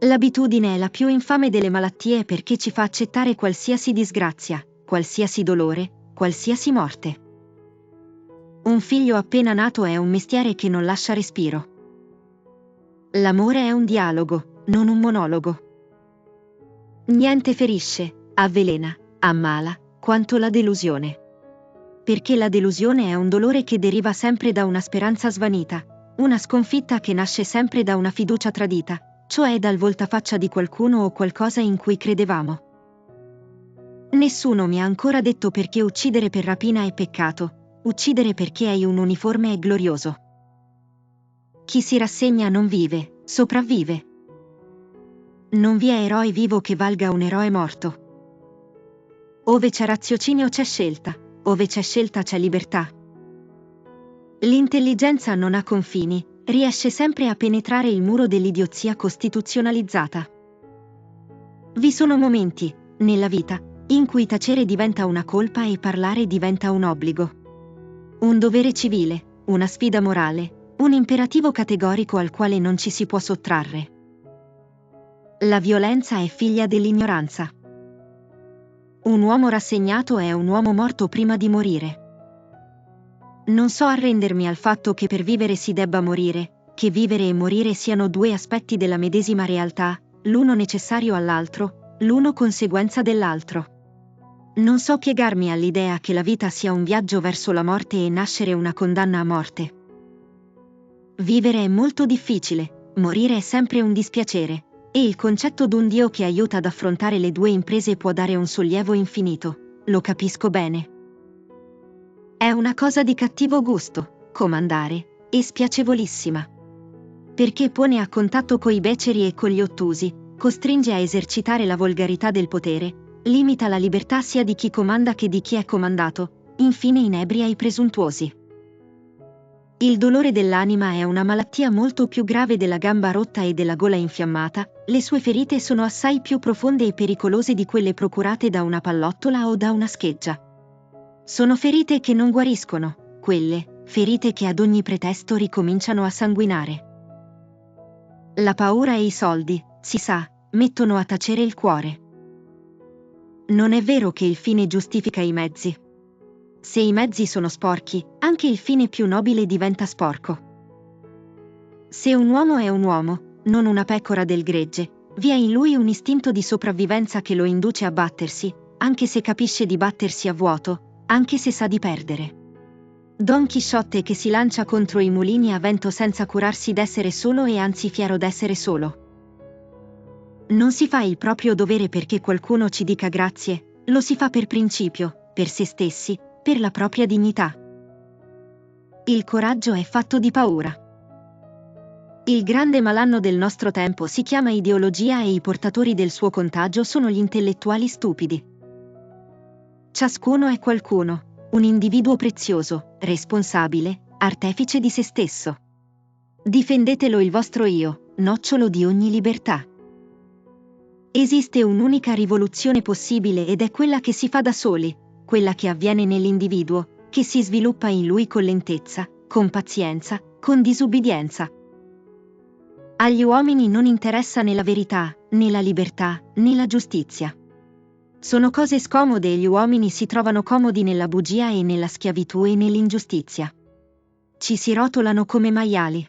L'abitudine è la più infame delle malattie perché ci fa accettare qualsiasi disgrazia, qualsiasi dolore, qualsiasi morte. Un figlio appena nato è un mestiere che non lascia respiro. L'amore è un dialogo, non un monologo. Niente ferisce, avvelena, ammala, quanto la delusione. Perché la delusione è un dolore che deriva sempre da una speranza svanita, una sconfitta che nasce sempre da una fiducia tradita, cioè dal voltafaccia di qualcuno o qualcosa in cui credevamo. Nessuno mi ha ancora detto perché uccidere per rapina è peccato, uccidere perché hai un uniforme è glorioso. Chi si rassegna non vive, sopravvive. Non vi è eroe vivo che valga un eroe morto. Ove c'è raziocinio c'è scelta, ove c'è scelta c'è libertà. L'intelligenza non ha confini, riesce sempre a penetrare il muro dell'idiozia costituzionalizzata. Vi sono momenti, nella vita, in cui tacere diventa una colpa e parlare diventa un obbligo. Un dovere civile, una sfida morale, un imperativo categorico al quale non ci si può sottrarre. La violenza è figlia dell'ignoranza. Un uomo rassegnato è un uomo morto prima di morire. Non so arrendermi al fatto che per vivere si debba morire, che vivere e morire siano due aspetti della medesima realtà, l'uno necessario all'altro, l'uno conseguenza dell'altro. Non so piegarmi all'idea che la vita sia un viaggio verso la morte e nascere una condanna a morte. Vivere è molto difficile, morire è sempre un dispiacere, e il concetto d'un Dio che aiuta ad affrontare le due imprese può dare un sollievo infinito, lo capisco bene. È una cosa di cattivo gusto, comandare, e spiacevolissima. Perché pone a contatto coi beceri e con gli ottusi, costringe a esercitare la volgarità del potere, limita la libertà sia di chi comanda che di chi è comandato, infine inebria i presuntuosi. Il dolore dell'anima è una malattia molto più grave della gamba rotta e della gola infiammata, le sue ferite sono assai più profonde e pericolose di quelle procurate da una pallottola o da una scheggia. Sono ferite che non guariscono, quelle, ferite che ad ogni pretesto ricominciano a sanguinare. La paura e i soldi, si sa, mettono a tacere il cuore. Non è vero che il fine giustifica i mezzi. Se i mezzi sono sporchi, anche il fine più nobile diventa sporco. Se un uomo è un uomo, non una pecora del gregge, vi è in lui un istinto di sopravvivenza che lo induce a battersi, anche se capisce di battersi a vuoto, anche se sa di perdere. Don Chisciotte che si lancia contro i mulini a vento senza curarsi d'essere solo e anzi fiero d'essere solo. Non si fa il proprio dovere perché qualcuno ci dica grazie, lo si fa per principio, per se stessi, per la propria dignità. Il coraggio è fatto di paura. Il grande malanno del nostro tempo si chiama ideologia e i portatori del suo contagio sono gli intellettuali stupidi. Ciascuno è qualcuno, un individuo prezioso, responsabile, artefice di se stesso. Difendetelo il vostro io, nocciolo di ogni libertà. Esiste un'unica rivoluzione possibile ed è quella che si fa da soli, quella che avviene nell'individuo, che si sviluppa in lui con lentezza, con pazienza, con disubbidienza. Agli uomini non interessa né la verità, né la libertà, né la giustizia. Sono cose scomode e gli uomini si trovano comodi nella bugia e nella schiavitù e nell'ingiustizia. Ci si rotolano come maiali.